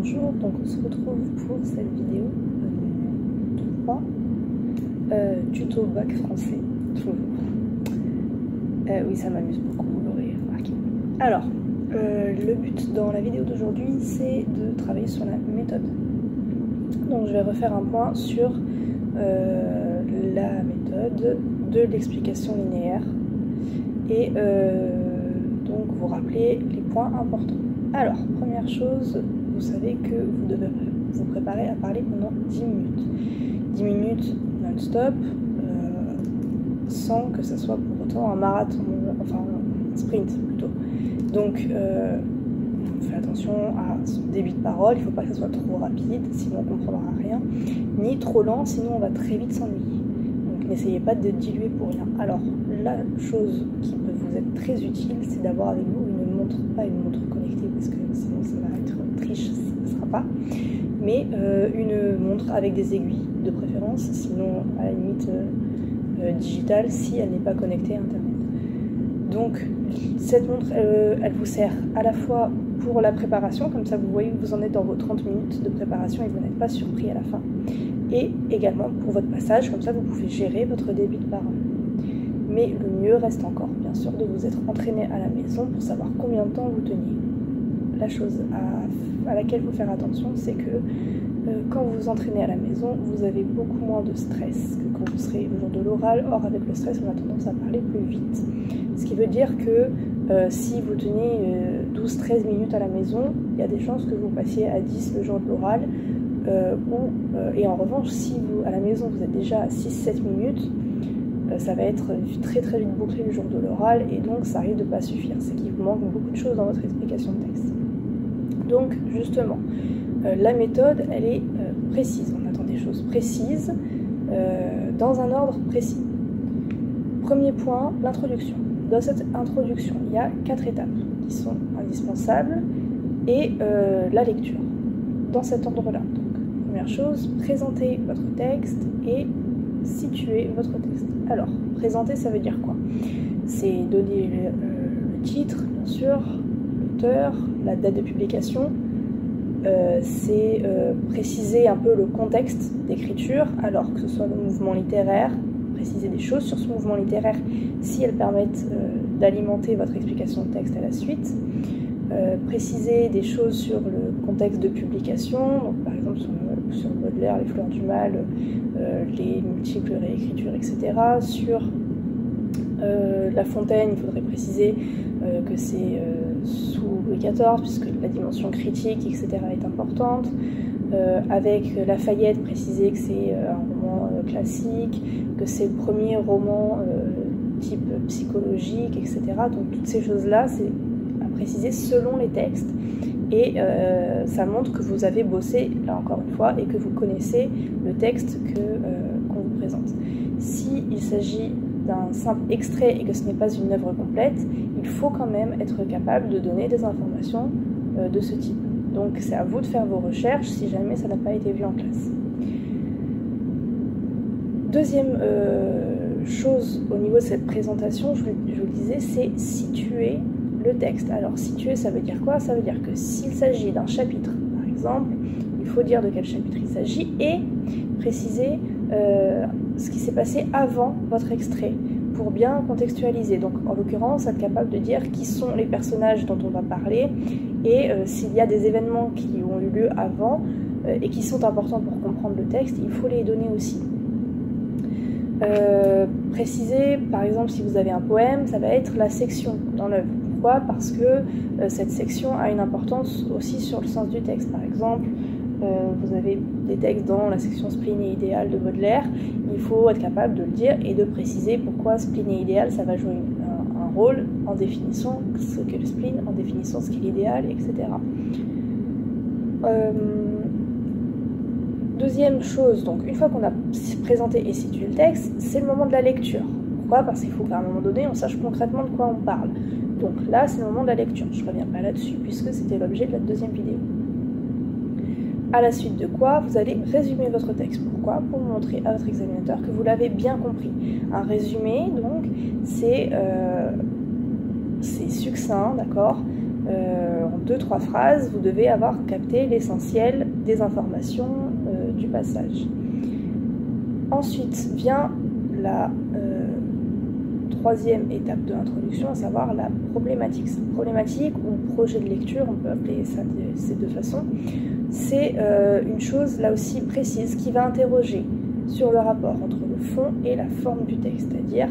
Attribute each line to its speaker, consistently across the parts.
Speaker 1: Bonjour, donc on se retrouve pour cette vidéo 3, tuto bac français, toujours. Oui, ça m'amuse beaucoup, vous l'aurez remarqué. Alors, le but dans la vidéo d'aujourd'hui, c'est de travailler sur la méthode. Donc je vais refaire un point sur la méthode de l'explication linéaire et donc vous rappeler les points importants. Alors, première chose, vous savez que vous devez vous préparer à parler pendant 10 minutes. 10 minutes non-stop, sans que ça soit pour autant un marathon, enfin un sprint plutôt. Donc, on fait attention à son débit de parole, il ne faut pas que ça soit trop rapide, sinon on ne comprendra rien, ni trop lent, sinon on va très vite s'ennuyer. Donc n'essayez pas de diluer pour rien. Alors, la chose qui peut vous être très utile, c'est d'avoir avec vous une montre, pas une montre connectée, parce que sinon ça va être triche, ça ne sera pas, mais une montre avec des aiguilles de préférence, sinon à la limite digitale, si elle n'est pas connectée à Internet. Donc cette montre, elle vous sert à la fois pour la préparation, comme ça vous voyez où vous en êtes dans vos 30 minutes de préparation et vous n'êtes pas surpris à la fin, et également pour votre passage, comme ça vous pouvez gérer votre débit de parole. Mais le mieux reste encore, bien sûr, de vous être entraîné à la maison pour savoir combien de temps vous teniez. La chose à laquelle il faut faire attention, c'est que quand vous vous entraînez à la maison, vous avez beaucoup moins de stress que quand vous serez le jour de l'oral. Or, avec le stress, on a tendance à parler plus vite. Ce qui veut dire que si vous tenez 12-13 minutes à la maison, il y a des chances que vous passiez à 10 le jour de l'oral. Et en revanche, si vous, à la maison, vous êtes déjà à 6-7 minutes, ça va être très très vite bouclé le jour de l'oral et donc ça risque de ne pas suffire. C'est qu'il vous manque beaucoup de choses dans votre explication de texte. Donc justement, la méthode, elle est précise. On attend des choses précises dans un ordre précis. Premier point, l'introduction. Dans cette introduction, il y a 4 étapes qui sont indispensables et la lecture, dans cet ordre-là. Donc, première chose, présentez votre texte et situer votre texte. Alors, présenter, ça veut dire quoi? C'est donner le titre, bien sûr, l'auteur, la date de publication, c'est préciser un peu le contexte d'écriture, alors que ce soit le mouvement littéraire, préciser des choses sur ce mouvement littéraire si elles permettent d'alimenter votre explication de texte à la suite, préciser des choses sur le contexte de publication, donc par exemple sur Baudelaire, les fleurs du mal, les multiples réécritures, etc. Sur La Fontaine, il faudrait préciser que c'est sous Louis XIV, puisque la dimension critique, etc. est importante. Avec Lafayette, préciser que c'est un roman classique, que c'est le premier roman type psychologique, etc. Donc toutes ces choses-là, c'est à préciser selon les textes. Et ça montre que vous avez bossé, là encore une fois, et que vous connaissez le texte qu'on vous présente. S'il s'agit d'un simple extrait et que ce n'est pas une œuvre complète, il faut quand même être capable de donner des informations de ce type. Donc c'est à vous de faire vos recherches si jamais ça n'a pas été vu en classe. Deuxième chose au niveau de cette présentation, je vous le disais, c'est situer le texte. Alors situer, ça veut dire quoi? Ça veut dire que s'il s'agit d'un chapitre, par exemple, il faut dire de quel chapitre il s'agit et préciser ce qui s'est passé avant votre extrait pour bien contextualiser. Donc en l'occurrence, être capable de dire qui sont les personnages dont on va parler et s'il y a des événements qui ont eu lieu avant et qui sont importants pour comprendre le texte, il faut les donner aussi. Préciser, par exemple, si vous avez un poème, ça va être la section dans l'œuvre. Pourquoi? Parce que cette section a une importance aussi sur le sens du texte. Par exemple, vous avez des textes dans la section spleen et idéal de Baudelaire, il faut être capable de le dire et de préciser pourquoi spleen et idéal, ça va jouer un rôle en définissant ce qu'est le spleen, en définissant ce qu'est l'idéal, etc. Deuxième chose, donc une fois qu'on a présenté et situé le texte, c'est le moment de la lecture. Pourquoi? Parce qu'il faut qu'à un moment donné, on sache concrètement de quoi on parle. Donc là, c'est le moment de la lecture. Je ne reviens pas là-dessus puisque c'était l'objet de la deuxième vidéo. À la suite de quoi, vous allez résumer votre texte. Pourquoi? Pour montrer à votre examinateur que vous l'avez bien compris. Un résumé, donc, c'est succinct, d'accord? en 2-3 phrases, vous devez avoir capté l'essentiel des informations du passage. Ensuite vient la troisième étape de l'introduction, à savoir la problématique. Cette problématique ou projet de lecture, on peut appeler ça de ces deux façons, c'est une chose là aussi précise qui va interroger sur le rapport entre le fond et la forme du texte, c'est-à-dire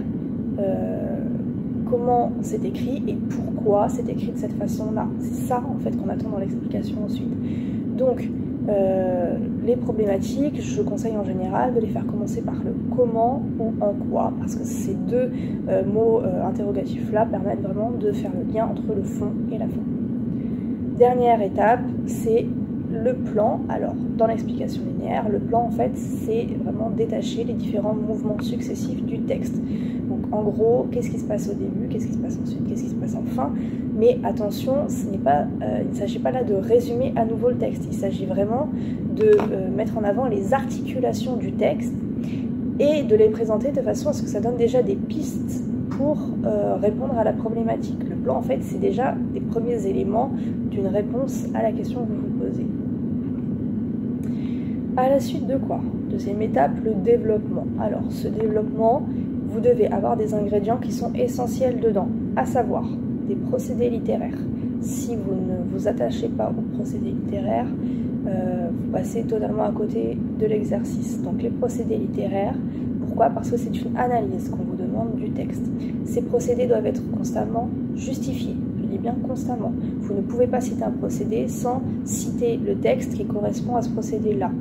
Speaker 1: comment c'est écrit et pourquoi c'est écrit de cette façon-là. C'est ça en fait qu'on attend dans l'explication ensuite. Donc les problématiques, je conseille en général de les faire commencer par le comment ou en quoi, parce que ces deux mots interrogatifs-là permettent vraiment de faire le lien entre le fond et la forme. Dernière étape, c'est le plan. Alors, dans l'explication linéaire, le plan, en fait, c'est vraiment détacher les différents mouvements successifs du texte. Donc, en gros, qu'est-ce qui se passe au début, qu'est-ce qui se passe ensuite, qu'est-ce qui se passe en fin. Mais attention, il ne s'agit pas là de résumer à nouveau le texte. Il s'agit vraiment de mettre en avant les articulations du texte et de les présenter de façon à ce que ça donne déjà des pistes pour répondre à la problématique. Le plan, en fait, c'est déjà les premiers éléments d'une réponse à la question que vous vous posez. À la suite de quoi? Deuxième étape, le développement. Alors, ce développement, vous devez avoir des ingrédients qui sont essentiels dedans, à savoir des procédés littéraires. Si vous ne vous attachez pas aux procédés littéraires, vous passez totalement à côté de l'exercice. Donc, les procédés littéraires, pourquoi? Parce que c'est une analyse qu'on vous demande du texte. Ces procédés doivent être constamment justifiés. Je dis bien constamment. Vous ne pouvez pas citer un procédé sans citer le texte qui correspond à ce procédé-là.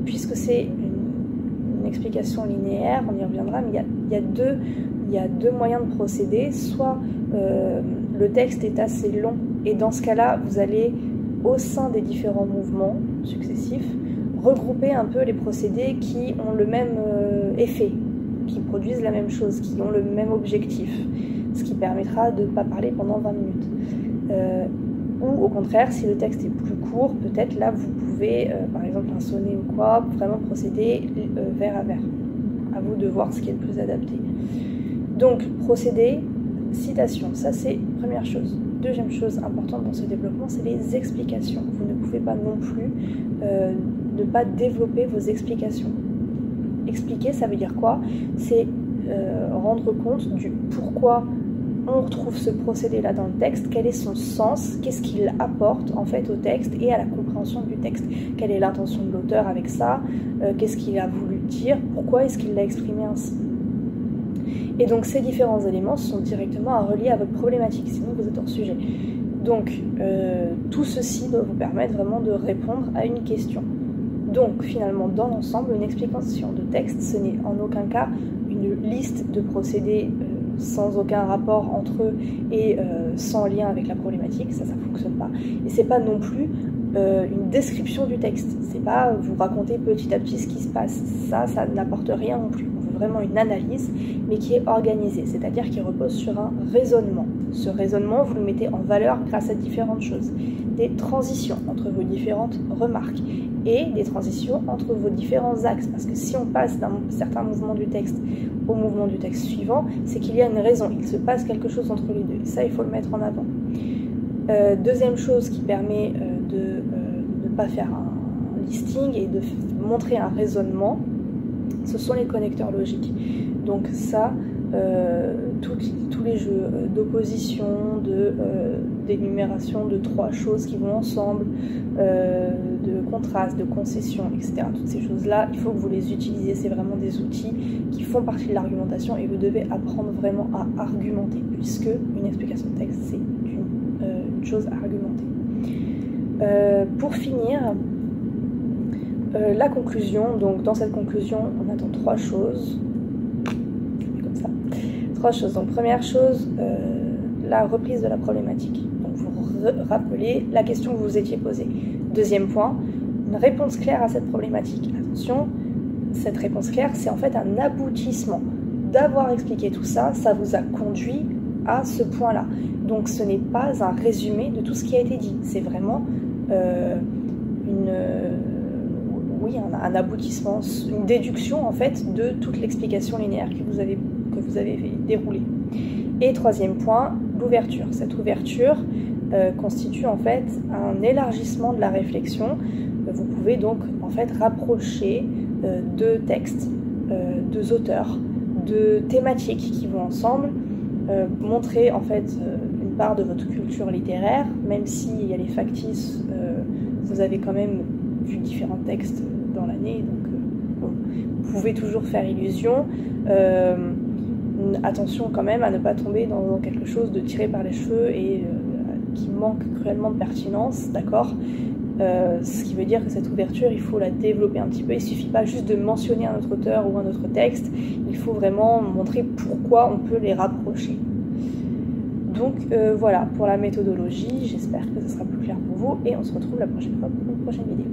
Speaker 1: Puisque c'est une explication linéaire, on y reviendra, mais il y a deux moyens de procéder. Soit le texte est assez long, et dans ce cas-là, vous allez, au sein des différents mouvements successifs, regrouper un peu les procédés qui ont le même effet, qui produisent la même chose, qui ont le même objectif, ce qui permettra de ne pas parler pendant 20 minutes. Ou au contraire, si le texte est plus court, peut-être là vous pouvez, par exemple un sonnet ou quoi, vraiment procéder vers à vers. À vous de voir ce qui est le plus adapté. Donc, procédé, citation, ça c'est première chose. Deuxième chose importante dans ce développement, c'est les explications. Vous ne pouvez pas non plus ne pas développer vos explications. Expliquer, ça veut dire quoi? C'est rendre compte du pourquoi on retrouve ce procédé-là dans le texte, quel est son sens, qu'est-ce qu'il apporte en fait au texte et à la compréhension du texte. Quelle est l'intention de l'auteur avec ça, qu'est-ce qu'il a voulu dire, pourquoi est-ce qu'il l'a exprimé ainsi. Et donc ces différents éléments sont directement reliés à votre problématique, sinon vous êtes hors sujet. Donc tout ceci doit vous permettre vraiment de répondre à une question. Donc finalement dans l'ensemble, une explication de texte, ce n'est en aucun cas une liste de procédés sans aucun rapport entre eux et sans lien avec la problématique, ça fonctionne pas. Et c'est pas non plus une description du texte, c'est pas vous raconter petit à petit ce qui se passe, ça n'apporte rien non plus. On veut vraiment une analyse, mais qui est organisée, c'est-à-dire qui repose sur un raisonnement. Ce raisonnement, vous le mettez en valeur grâce à différentes choses. Des transitions entre vos différentes remarques et des transitions entre vos différents axes, parce que si on passe d'un certain mouvement du texte au mouvement du texte suivant, c'est qu'il y a une raison, il se passe quelque chose entre les deux, et ça il faut le mettre en avant. Deuxième chose qui permet de ne pas faire un listing et de montrer un raisonnement, ce sont les connecteurs logiques. Donc ça, tous les jeux d'opposition, d'énumération de trois choses qui vont ensemble, de contraste, de concession, etc. Toutes ces choses-là, il faut que vous les utilisiez. C'est vraiment des outils qui font partie de l'argumentation et vous devez apprendre vraiment à argumenter, puisque une explication de texte, c'est une chose à argumenter. Pour finir, la conclusion. Donc dans cette conclusion, on attend trois choses. Comme ça. Trois choses. Donc première chose, la reprise de la problématique. Donc vous rappelez la question que vous vous étiez posée. Deuxième point, une réponse claire à cette problématique. Attention, cette réponse claire, c'est en fait un aboutissement. D'avoir expliqué tout ça, ça vous a conduit à ce point-là. Donc ce n'est pas un résumé de tout ce qui a été dit. C'est vraiment un aboutissement, une déduction en fait de toute l'explication linéaire que vous avez déroulée. Et troisième point, l'ouverture. Cette ouverture constitue en fait un élargissement de la réflexion. Vous pouvez donc en fait rapprocher deux textes, deux auteurs, deux thématiques qui vont ensemble, montrer en fait une part de votre culture littéraire, même s'il y a les factices, vous avez quand même vu différents textes dans l'année, donc bon, vous pouvez toujours faire illusion. Attention quand même à ne pas tomber dans quelque chose de tiré par les cheveux et qui manque cruellement de pertinence, d'accord ? Ce qui veut dire que cette ouverture, il faut la développer un petit peu. Il ne suffit pas juste de mentionner un autre auteur ou un autre texte, il faut vraiment montrer pourquoi on peut les rapprocher. Donc voilà pour la méthodologie, j'espère que ce sera plus clair pour vous et on se retrouve la prochaine fois pour une prochaine vidéo.